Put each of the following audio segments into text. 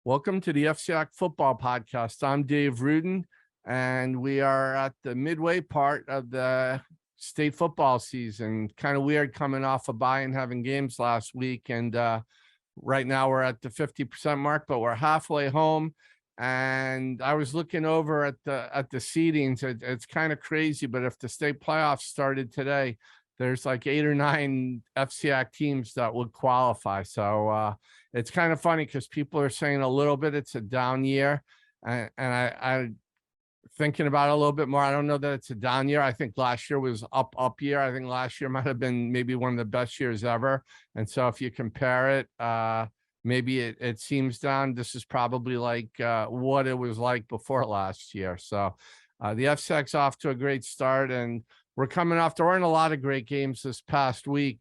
Welcome to the FCIAC football podcast. I'm Dave Rudin, and we are at the midway part of the state football season. Kind of weird coming off a bye and having games last week. And right now we're at the 50% mark, but we're halfway home. And I was looking over at the seedings. It's kind of crazy, but if the state playoffs started today, there's like 8 or 9 FCIAC teams that would qualify. So it's kind of funny because people are saying a little bit it's a down year. And I thinking about it a little bit more. I don't know that it's a down year. I think last year was up year. I think last year might have been maybe one of the best years ever. And so if you compare it, maybe it seems down. This is probably like what it was like before last year. So the FCIAC's off to a great start, and we're coming off. There weren't a lot of great games this past week.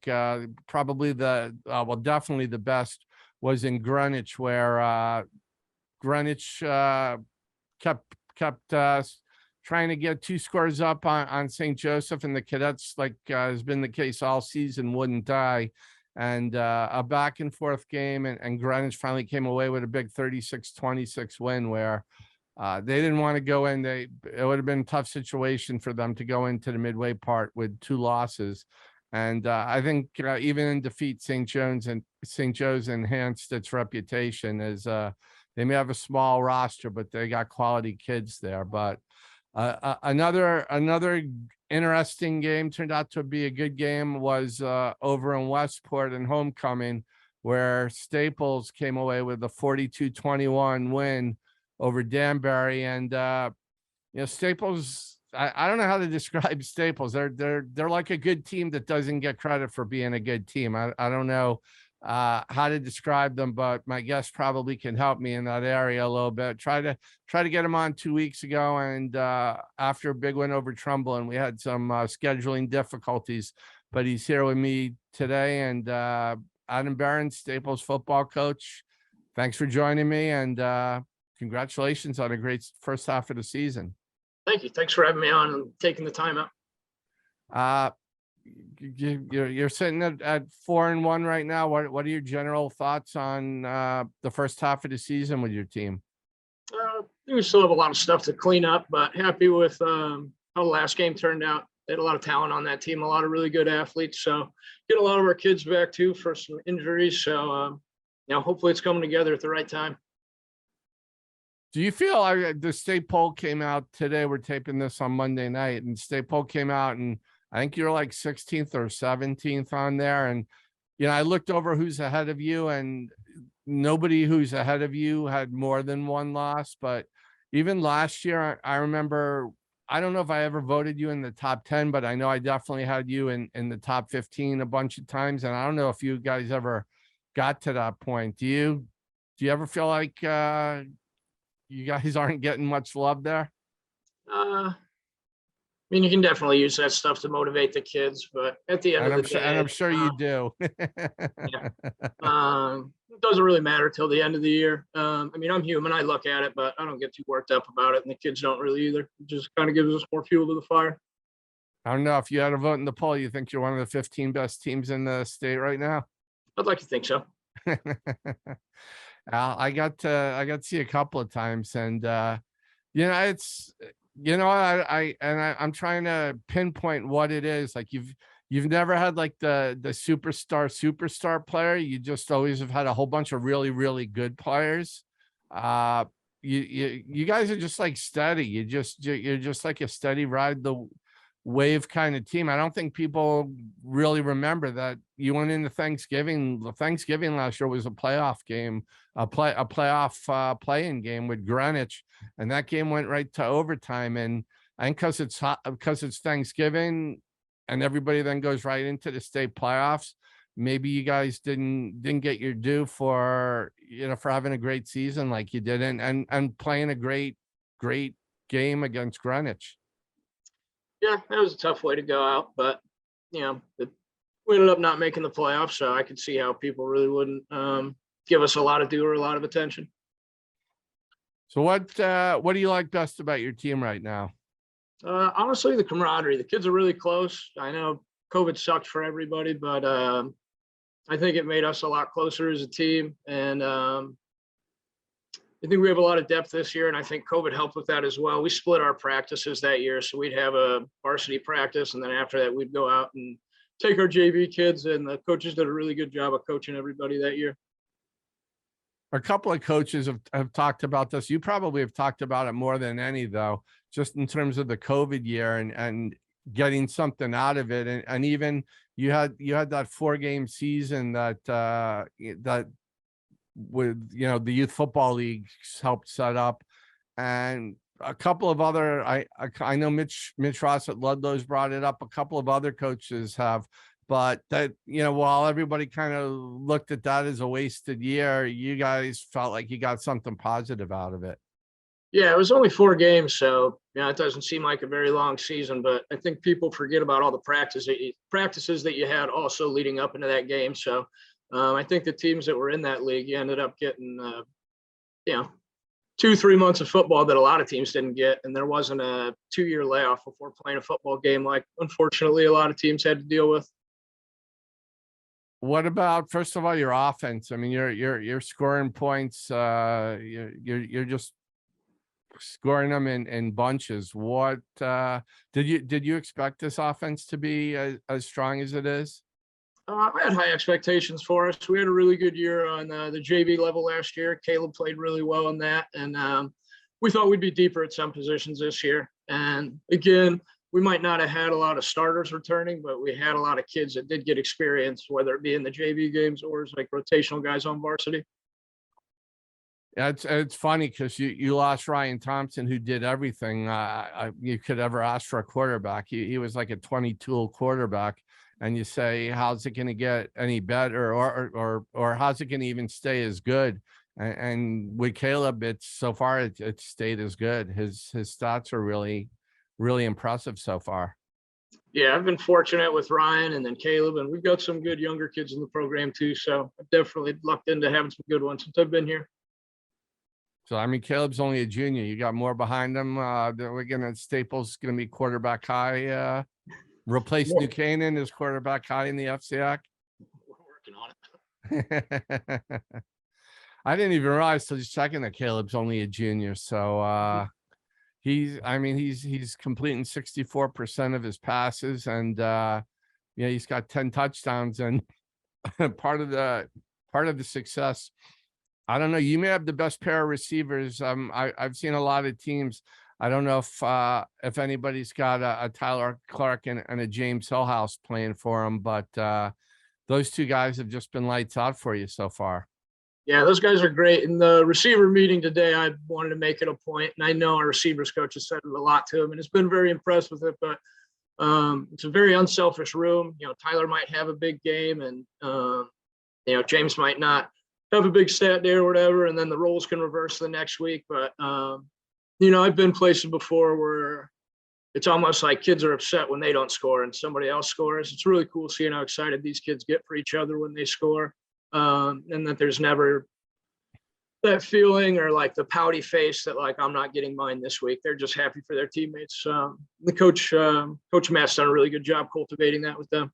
Probably definitely the best was in Greenwich, where Greenwich kept trying to get 2 scores up on St. Joseph, and the Cadets, like has been the case all season, wouldn't die. And a back and forth game, and Greenwich finally came away with a big 36-26 win where they didn't want to go in. It would have been a tough situation for them to go into the midway part with 2 losses. And I think even in defeat, St. Joe's enhanced its reputation as they may have a small roster, but they got quality kids there. But another interesting game turned out to be a good game was over in Westport in homecoming, where Staples came away with a 42-21 win over Danbury. And Staples, I don't know how to describe Staples. They're like a good team that doesn't get credit for being a good team. I don't know how to describe them, but my guest probably can help me in that area a little bit. Try to get him on 2 weeks ago, and after a big win over Trumbull, and we had some scheduling difficulties, but he's here with me today. And Adam Behrends, Staples football coach, thanks for joining me, and congratulations on a great first half of the season. Thank you. Thanks for having me on and taking the time out. You're sitting at 4-1 right now. What are your general thoughts on the first half of the season with your team? I think we still have a lot of stuff to clean up, but happy with how the last game turned out. They had a lot of talent on that team, a lot of really good athletes. So get a lot of our kids back too for some injuries. So hopefully it's coming together at the right time. Do you feel the state poll came out today? We're taping this on Monday night, and state poll came out, and I think you're like 16th or 17th on there. And, I looked over who's ahead of you, and nobody who's ahead of you had more than 1 loss. But even last year, I remember, I don't know if I ever voted you in the top 10, but I know I definitely had you in the top 15 a bunch of times. And I don't know if you guys ever got to that point. Do you ever feel like, you guys aren't getting much love there? You can definitely use that stuff to motivate the kids, but at the end of the day, and I'm sure you do. Yeah. It doesn't really matter till the end of the year. I'm human. I look at it, but I don't get too worked up about it, and the kids don't really either. It just kind of gives us more fuel to the fire. I don't know if you had a vote in the poll. You think you're one of the 15 best teams in the state right now? I'd like to think so. I got to see a couple of times, and it's I'm trying to pinpoint what it is. Like you've never had like the superstar player. You just always have had a whole bunch of really, really good players. You guys are just like steady. You're just like a steady ride the wave kind of team. I don't think people really remember that you went into Thanksgiving. Thanksgiving last year was a playoff game, a playoff play-in game with Greenwich, and that game went right to overtime. And I think because it's Thanksgiving, and everybody then goes right into the state playoffs. Maybe you guys didn't get your due for having a great season like you did, and playing a great game against Greenwich. Yeah, that was a tough way to go out, but we ended up not making the playoffs, so I could see how people really wouldn't give us a lot of due or a lot of attention. So what do you like best about your team right now? Honestly, the camaraderie. The kids are really close. I know COVID sucked for everybody, but I think it made us a lot closer as a team. And I think we have a lot of depth this year, and I think COVID helped with that as well. We split our practices that year, so we'd have a varsity practice, and then after that, we'd go out and take our JV kids, and the coaches did a really good job of coaching everybody that year. A couple of coaches have talked about this. You probably have talked about it more than any, though, just in terms of the COVID year and getting something out of it. And even you had that 4-game season that that with, the youth football leagues helped set up, and a couple of other, I know Mitch Ross at Ludlow's brought it up. A couple of other coaches have, but that, while everybody kind of looked at that as a wasted year, you guys felt like you got something positive out of it. Yeah, it was only 4 games, so it doesn't seem like a very long season, but I think people forget about all the practices that you had also leading up into that game. So I think the teams that were in that league, you ended up getting, 2-3 months of football that a lot of teams didn't get, and there wasn't a 2-year layoff before playing a football game like, unfortunately, a lot of teams had to deal with. What about, first of all, your offense? I mean, you're scoring points. You're just scoring them in bunches. What did you expect this offense to be as strong as it is? We had high expectations for us. We had a really good year on the JV level last year. Caleb played really well in that, and we thought we'd be deeper at some positions this year. And again, we might not have had a lot of starters returning, but we had a lot of kids that did get experience, whether it be in the JV games or as like rotational guys on varsity. Yeah, it's funny because you lost Ryan Thompson, who did everything you could ever ask for a quarterback. He was like a 20-tool quarterback, and you say, how's it going to get any better, or how's it going to even stay as good? And with Caleb, so far it's stayed as good. His stats are really, really impressive so far. Yeah, I've been fortunate with Ryan and then Caleb, and we've got some good younger kids in the program too. So I've definitely lucked into having some good ones since I've been here. So, I mean, Caleb's only a junior. You got more behind him. Staples going to be quarterback high. Replace New Canaan as quarterback high in the FCIAC. We're working on it. I didn't even realize till just checking that Caleb's only a junior. So he's completing 64% of his passes, and he's got 10 touchdowns. And part of the success, I don't know, you may have the best pair of receivers. I've seen a lot of teams. I don't know if anybody's got a Tyler Clark and a James Hillhouse playing for him, but those two guys have just been lights out for you so far. Yeah, those guys are great. In the receiver meeting today, I wanted to make it a point, and I know our receivers coach has said it a lot to him, and has been very impressed with it. But it's a very unselfish room. Tyler might have a big game, and James might not have a big stat day or whatever, and then the roles can reverse the next week. But I've been places before where it's almost like kids are upset when they don't score and somebody else scores. It's really cool seeing how excited these kids get for each other when they score, and that there's never that feeling or like the pouty face that like, I'm not getting mine this week. They're just happy for their teammates. The coach Matt's done a really good job cultivating that with them.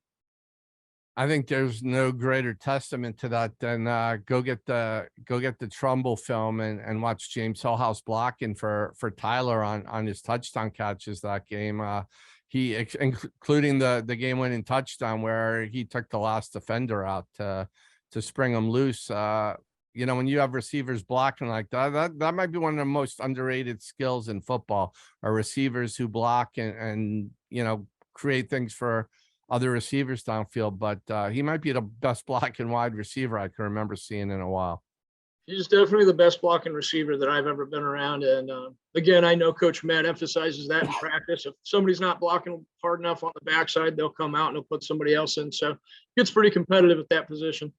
I think there's no greater testament to that than go get the Trumbull film and watch James Hillhouse blocking for Tyler on his touchdown catches that game. Including the game-winning touchdown where he took the last defender out to spring him loose. When you have receivers blocking like that might be one of the most underrated skills in football, are receivers who block and create things for other receivers downfield. But he might be the best blocking wide receiver I can remember seeing in a while. He's definitely the best blocking receiver that I've ever been around. And again, I know Coach Matt emphasizes that in practice. If somebody's not blocking hard enough on the backside, they'll come out and they'll put somebody else in. So it gets pretty competitive at that position.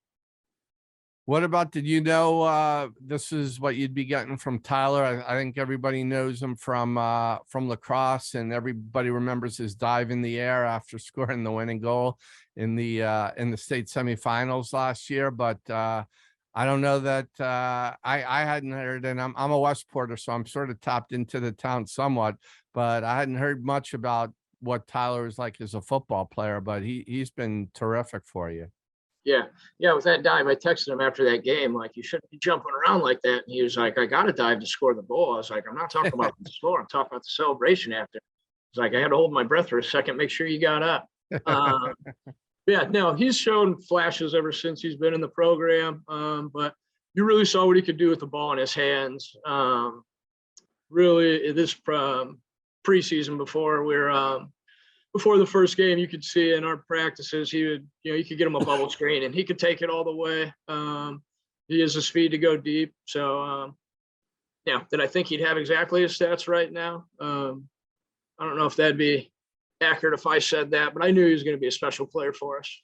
What about, did you know this is what you'd be getting from Tyler? I think everybody knows him from lacrosse, and everybody remembers his dive in the air after scoring the winning goal in the state semifinals last year. But I don't know that I hadn't heard, and I'm a Westporter, so I'm sort of tapped into the town somewhat, but I hadn't heard much about what Tyler is like as a football player. But he's been terrific for you. Yeah. Yeah. With that dive, I texted him after that game, like, you shouldn't be jumping around like that. And he was like, I got to dive to score the goal. I was like, I'm not talking about the score. I'm talking about the celebration after. It's like, I had to hold my breath for a second, make sure you got up. Yeah, no, he's shown flashes ever since he's been in the program. But you really saw what he could do with the ball in his hands. Really, this preseason before the first game, you could see in our practices, you could get him a bubble screen and he could take it all the way. He has the speed to go deep. So, yeah, did I think he'd have exactly his stats right now? I don't know if that'd be accurate if I said that, but I knew he was going to be a special player for us.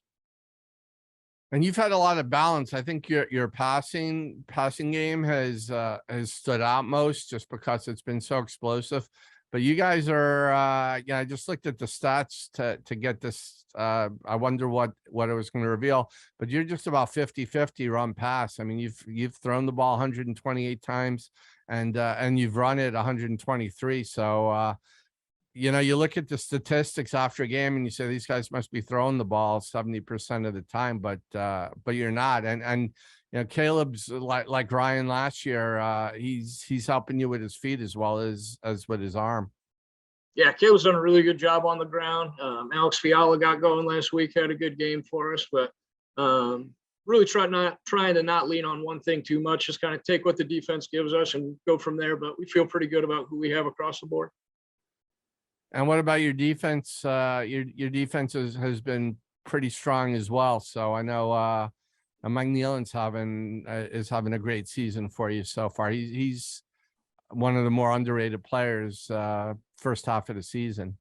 And you've had a lot of balance. I think your passing game has stood out most just because it's been so explosive. But you guys are, I just looked at the stats to get this. I wonder what it was going to reveal. But you're just about 50-50 run pass. I mean, you've thrown the ball 128 times, and you've run it 123. So. You look at the statistics after a game and you say these guys must be throwing the ball 70% of the time, but you're not. And Caleb's like Ryan last year. He's helping you with his feet as well as with his arm. Yeah, Caleb's done a really good job on the ground. Alex Fiala got going last week, had a good game for us, but really trying to not lean on one thing too much. Just kind of take what the defense gives us and go from there. But we feel pretty good about who we have across the board. And what about your defense? Your defense has been pretty strong as well. So I know Mike Nealon's is having a great season for you so far. He's one of the more underrated players first half of the season.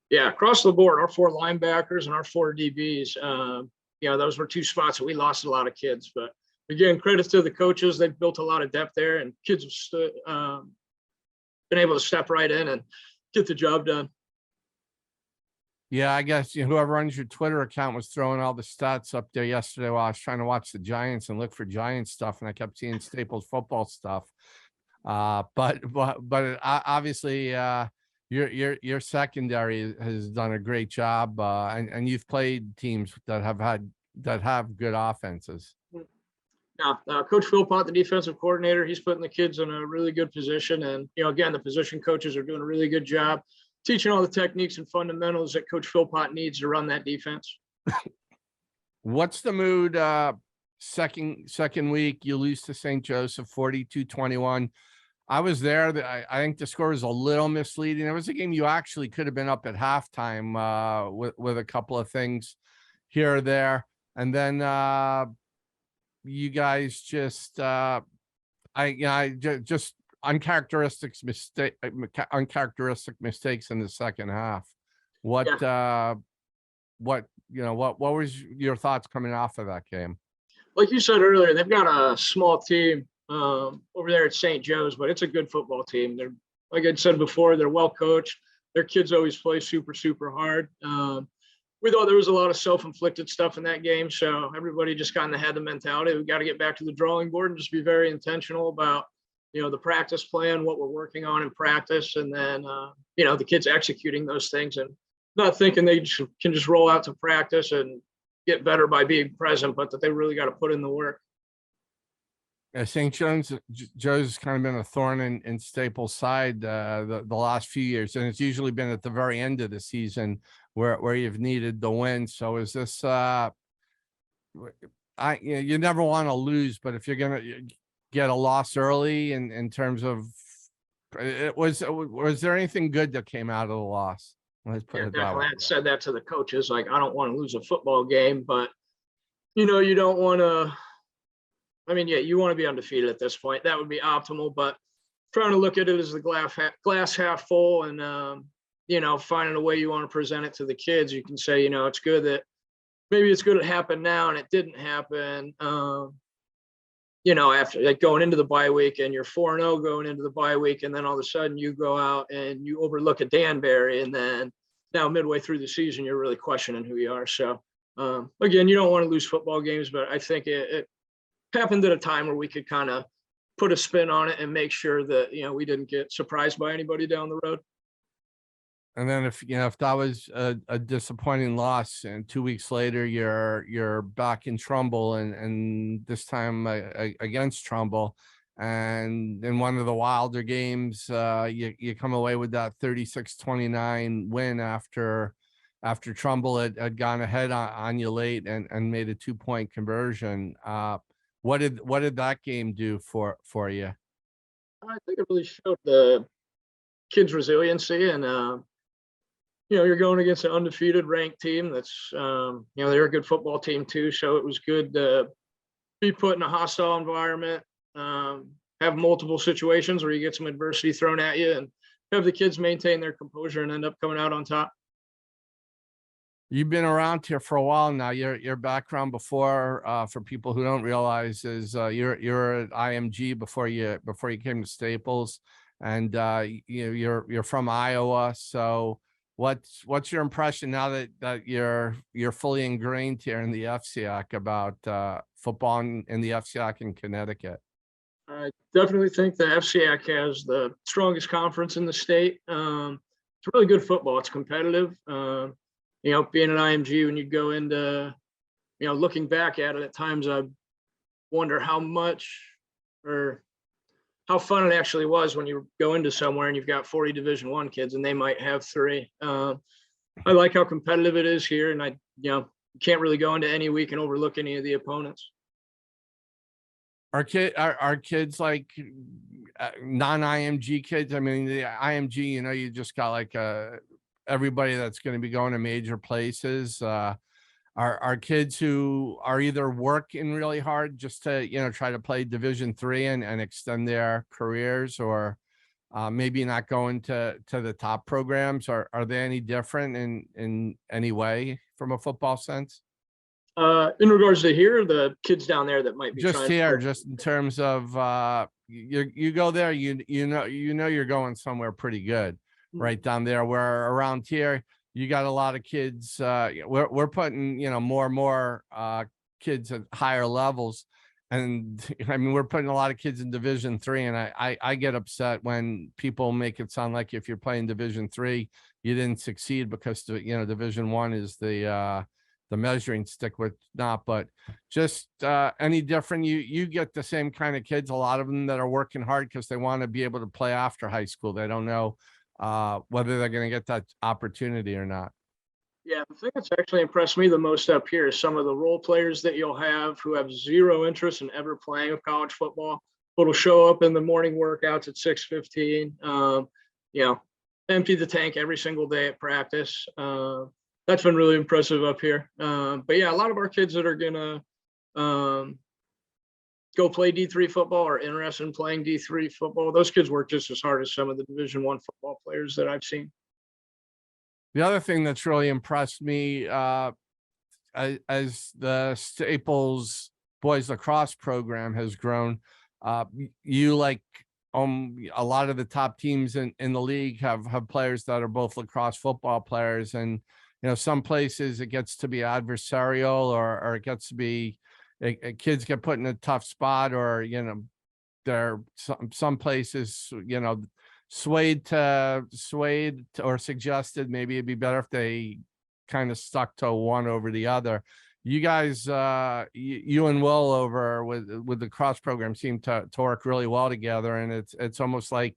Yeah, across the board, our 4 linebackers and our 4 DBs. Those were 2 spots that we lost a lot of kids. But again, credit to the coaches. They've built a lot of depth there, and kids have been able to step right in and get the job done. Yeah, I guess whoever runs your Twitter account was throwing all the stats up there yesterday while I was trying to watch the Giants and look for Giants stuff, and I kept seeing Staples football stuff. But obviously, your secondary has done a great job, and you've played teams that have good offenses. Now, Coach Philpott, the defensive coordinator, he's putting the kids in a really good position. And, again, the position coaches are doing a really good job teaching all the techniques and fundamentals that Coach Philpott needs to run that defense. What's the mood? Second week, you lose to St. Joseph 42-21. I was there. I think the score was a little misleading. It was a game you actually could have been up at halftime with a couple of things here or there. And then you guys just just uncharacteristic mistakes in the second half. What was your thoughts coming off of that game? Like you said earlier, they've got a small team over there at St. Joe's, but it's a good football team. They're, like I said before, they're well coached. Their kids always play super, super hard. We thought there was a lot of self-inflicted stuff in that game, so everybody just kind of had the mentality, we got to get back to the drawing board and just be very intentional about the practice plan, what we're working on in practice, and then the kids executing those things and not thinking they can just roll out to practice and get better by being present, but that they really got to put in the work. St. Joe's has kind of been a thorn in Staples' side the last few years, and it's usually been at the very end of the season where you've needed the win. So is this you never want to lose, but if you're gonna get a loss early in terms of was there anything good that came out of the loss? Let's put it that way. I said that to the coaches, like, I don't want to lose a football game, but you don't want to. I mean, yeah, you want to be undefeated at this point. That would be optimal, but trying to look at it as the glass half full and, finding a way you want to present it to the kids. You can say, it's good that maybe it's good it happened now and it didn't happen, after like going into the bye week and you're 4-0 going into the bye week. And then all of a sudden you go out and you overlook a Danbury. And then now midway through the season, you're really questioning who you are. So, again, you don't want to lose football games, but I think it happened at a time where we could kind of put a spin on it and make sure that we didn't get surprised by anybody down the road. And then if that was a disappointing loss, and 2 weeks later you're back in Trumbull, and this time against Trumbull, and in one of the wilder games, you come away with that 36-29 win after Trumbull had gone ahead on you late and made a 2-point conversion. What did that game do for you? I think it really showed the kids' resiliency, and you're going against an undefeated ranked team that's they're a good football team too. So it was good to be put in a hostile environment, have multiple situations where you get some adversity thrown at you, and have the kids maintain their composure and end up coming out on top. You've been around here for a while now. Your background before, for people who don't realize, is you're at IMG before you came to Staples, and you're from Iowa. So what's your impression now that you're fully ingrained here in the FCIAC about football in the FCIAC in Connecticut? I definitely think the FCIAC has the strongest conference in the state. It's really good football. It's competitive. Being an IMG, when you go into, looking back at it, at times I wonder how much or how fun it actually was when you go into somewhere and you've got 40 Division I kids and they might have 3. I like how competitive it is here, and you can't really go into any week and overlook any of the opponents. Are kids like non-IMG kids? I mean, the IMG, you just got like everybody that's going to be going to major places. Are kids who are either working really hard just to try to play Division III and extend their careers, or maybe not going to the top programs? Are they any different in any way from a football sense? In regards to here, the kids down there that might be just here, just in terms of you go there, you're going somewhere pretty good right down there. Where around here you got a lot of kids. We're putting more and more kids at higher levels, and I mean we're putting a lot of kids in Division III, and I get upset when people make it sound like if you're playing Division III you didn't succeed because Division I is the measuring stick, with not. But just any different, you get the same kind of kids, a lot of them that are working hard because they want to be able to play after high school. They don't know whether they're going to get that opportunity or not. Yeah, the thing that's actually impressed me the most up here is some of the role players that you'll have who have zero interest in ever playing of college football, but will show up in the morning workouts at 6:15. Empty the tank every single day at practice. That's been really impressive up here. But yeah, a lot of our kids that are gonna go play D3 football are interested in playing D3 football. Those kids work just as hard as some of the Division I football players that I've seen. The other thing that's really impressed me, as the Staples boys lacrosse program has grown, you like a lot of the top teams in the league have players that are both lacrosse football players, and some places it gets to be adversarial, or it gets to be kids get put in a tough spot, or there some places swayed or suggested maybe it'd be better if they kind of stuck to one over the other. You guys, you and Will over with the cross program seem to work really well together, and it's almost like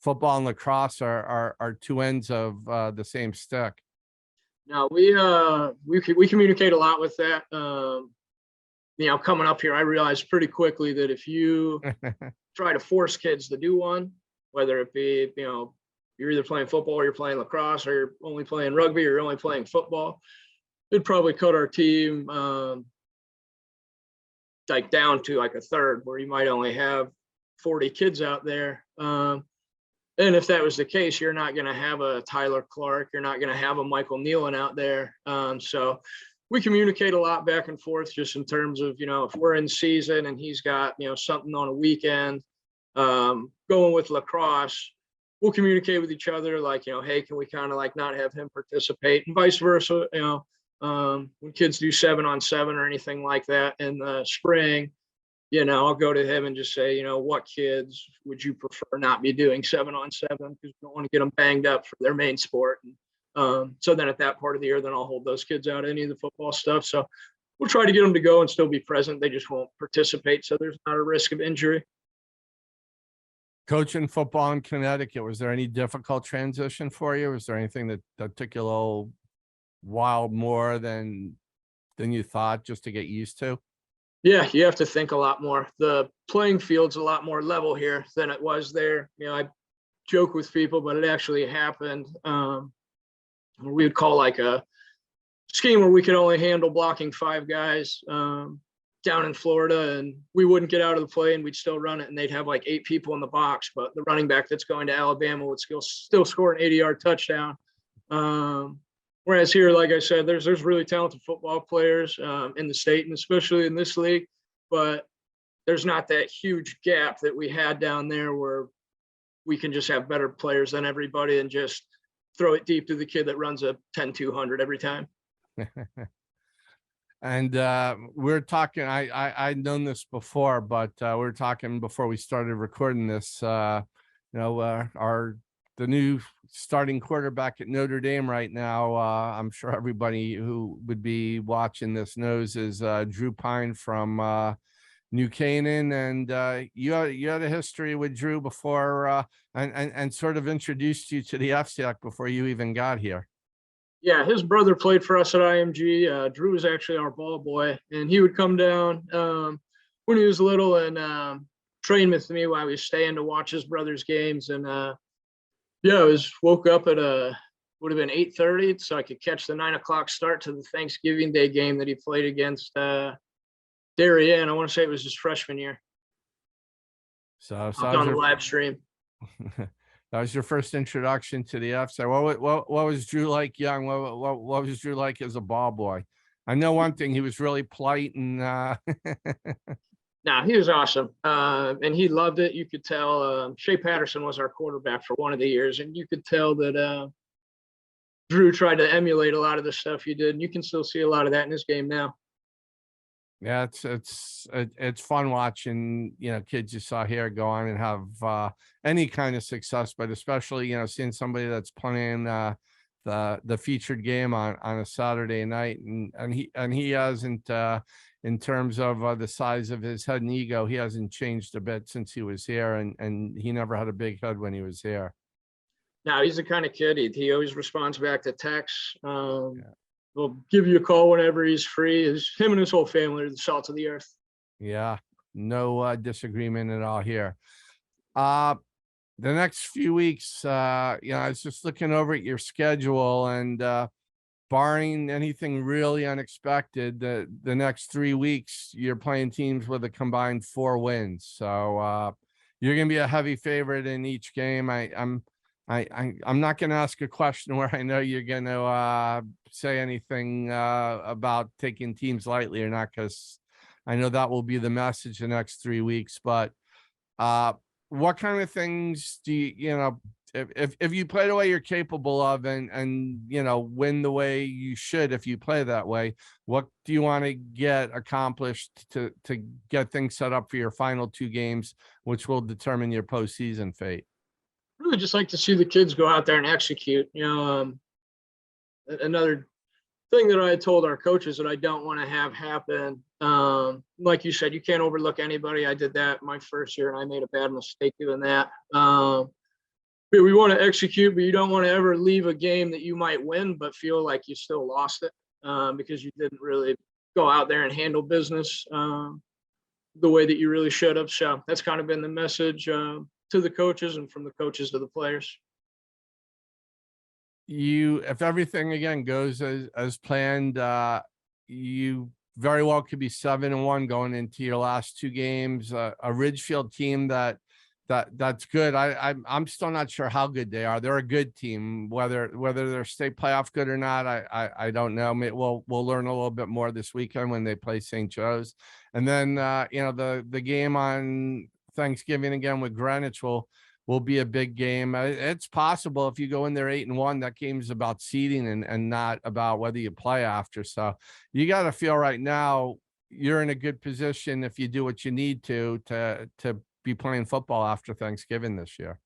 football and lacrosse are two ends of the same stick. Now we communicate a lot with that. Coming up here, I realized pretty quickly that if you try to force kids to do one, whether it be you're either playing football or you're playing lacrosse, or you're only playing rugby or you're only playing football, it'd probably cut our team like down to like a third, where you might only have 40 kids out there. And if that was the case, you're not going to have a Tyler Clark, you're not going to have a Michael Nealon out there. So we communicate a lot back and forth, just in terms of if we're in season and he's got something on a weekend, going with lacrosse, we'll communicate with each other like hey, can we kind of like not have him participate, and vice versa. When kids do 7-on-7 or anything like that in the spring, I'll go to him and just say, what kids would you prefer not be doing 7-on-7, because we don't want to get them banged up for their main sport. And So then at that part of the year, then I'll hold those kids out any of the football stuff. So we'll try to get them to go and still be present. They just won't participate. So there's not a risk of injury. Coaching football in Connecticut, was there any difficult transition for you? Was there anything that took you a little while more than you thought just to get used to? Yeah, you have to think a lot more. The playing field's a lot more level here than it was there. I joke with people, but it actually happened. We would call like a scheme where we could only handle blocking 5 guys down in Florida, and we wouldn't get out of the play and we'd still run it, and they'd have like 8 people in the box, but the running back that's going to Alabama would still score an 80-yard touchdown. Whereas here, like I said, there's really talented football players in the state, and especially in this league, but there's not that huge gap that we had down there where we can just have better players than everybody and just throw it deep to the kid that runs a 10-200 every time. And we're talking, I'd known this before, but we're talking before we started recording this, the new starting quarterback at Notre Dame right now, I'm sure everybody who would be watching this knows, is Drew Pyne from New Canaan. And you had a history with Drew before, and sort of introduced you to the FCIAC before you even got here. Yeah, his brother played for us at IMG. Drew was actually our ball boy, and he would come down when he was little and train with me while he was staying to watch his brother's games. And I woke up at would have been 8:30, so I could catch the 9 o'clock start to the Thanksgiving Day game that he played against Darien. I want to say it was his freshman year. So on the live stream. That was your first introduction to the FCIAC. What was Drew like young? What was Drew like as a ball boy? I know one thing, he was really polite and No, he was awesome. And he loved it. You could tell. Shea Patterson was our quarterback for one of the years, and you could tell that Drew tried to emulate a lot of the stuff he did. And you can still see a lot of that in his game now. Yeah, it's fun watching, kids you saw here go on and have any kind of success, but especially, seeing somebody that's playing the featured game on a Saturday night, and he hasn't, in terms of the size of his head and ego, he hasn't changed a bit since he was here, and he never had a big head when he was here. No, he's the kind of kid, he always responds back to texts. He'll give you a call whenever he's free. Him and his whole family are the salt of the earth. Yeah, no disagreement at all here. The next few weeks, I was just looking over at your schedule, and barring anything really unexpected, the next 3 weeks you're playing teams with a combined 4 wins. So you're going to be a heavy favorite in each game. I'm not going to ask a question where I know you're going to say anything about taking teams lightly or not, because I know that will be the message the next 3 weeks. But what kind of things do if you play the way you're capable of and win the way you should, if you play that way, what do you want to get accomplished to get things set up for your final 2 games, which will determine your postseason fate? Really just like to see the kids go out there and execute. Another thing that I told our coaches that I don't want to have happen, like you said, you can't overlook anybody. I did that my first year and I made a bad mistake doing that. But we want to execute, but you don't want to ever leave a game that you might win but feel like you still lost it because you didn't really go out there and handle business the way that you really should have. So that's kind of been the message to the coaches and from the coaches to the players. If everything again goes as planned, you very well could be 7-1 going into your last 2 games. A Ridgefield team that's good. I'm still not sure how good they are. They're a good team. Whether they're state playoff good or not, I don't know. We'll learn a little bit more this weekend when they play St. Joe's, and then the game on Thanksgiving again with Greenwich will be a big game. It's possible if you go in there 8-1, that game's about seeding and not about whether you play after. So you got to feel right now you're in a good position if you do what you need to be playing football after Thanksgiving this year.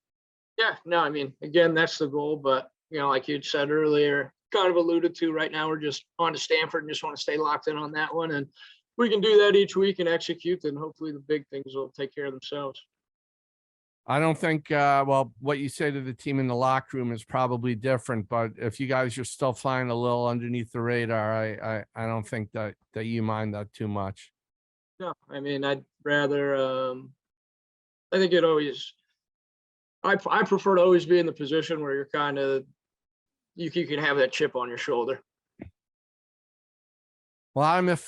Yeah, no, I mean, again, that's the goal, but like you said earlier, kind of alluded to, right now we're just on to Stanford and just want to stay locked in on that one. And we can do that each week and execute, then hopefully the big things will take care of themselves. I don't think, well, what you say to the team in the locker room is probably different, but if you guys are still flying a little underneath the radar, I don't think that you mind that too much. No, I mean, I'd rather, I think it always, I prefer to always be in the position where you're kind of, you can have that chip on your shoulder. Well, Adam, if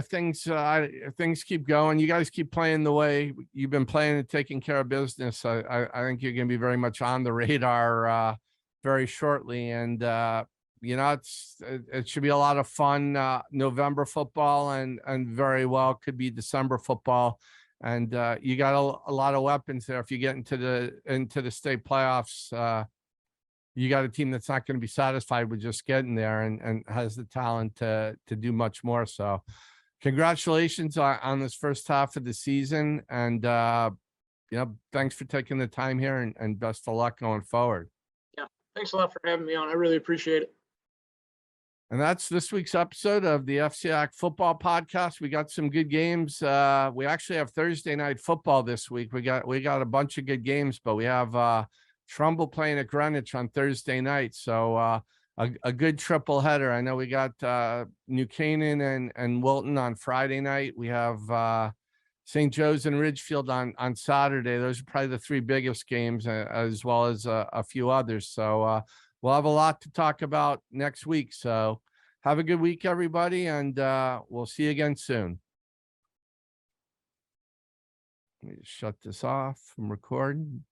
things keep going, you guys keep playing the way you've been playing and taking care of business, I think you're going to be very much on the radar very shortly. And it should be a lot of fun. November football and very well could be December football. And you got a lot of weapons there. If you get into the state playoffs, you got a team that's not going to be satisfied with just getting there and has the talent to do much more. So congratulations on this first half of the season. And, thanks for taking the time here and best of luck going forward. Yeah. Thanks a lot for having me on. I really appreciate it. And that's this week's episode of the FCIAC football podcast. We got some good games. We actually have Thursday night football this week. We got a bunch of good games, but we have, Trumbull playing at Greenwich on Thursday night. So a good triple header. I know we got New Canaan and Wilton on Friday night. We have St. Joe's and Ridgefield on Saturday. Those are probably the three biggest games, as well as a few others. So we'll have a lot to talk about next week. So have a good week, everybody, and we'll see you again soon. Let me just shut this off from recording.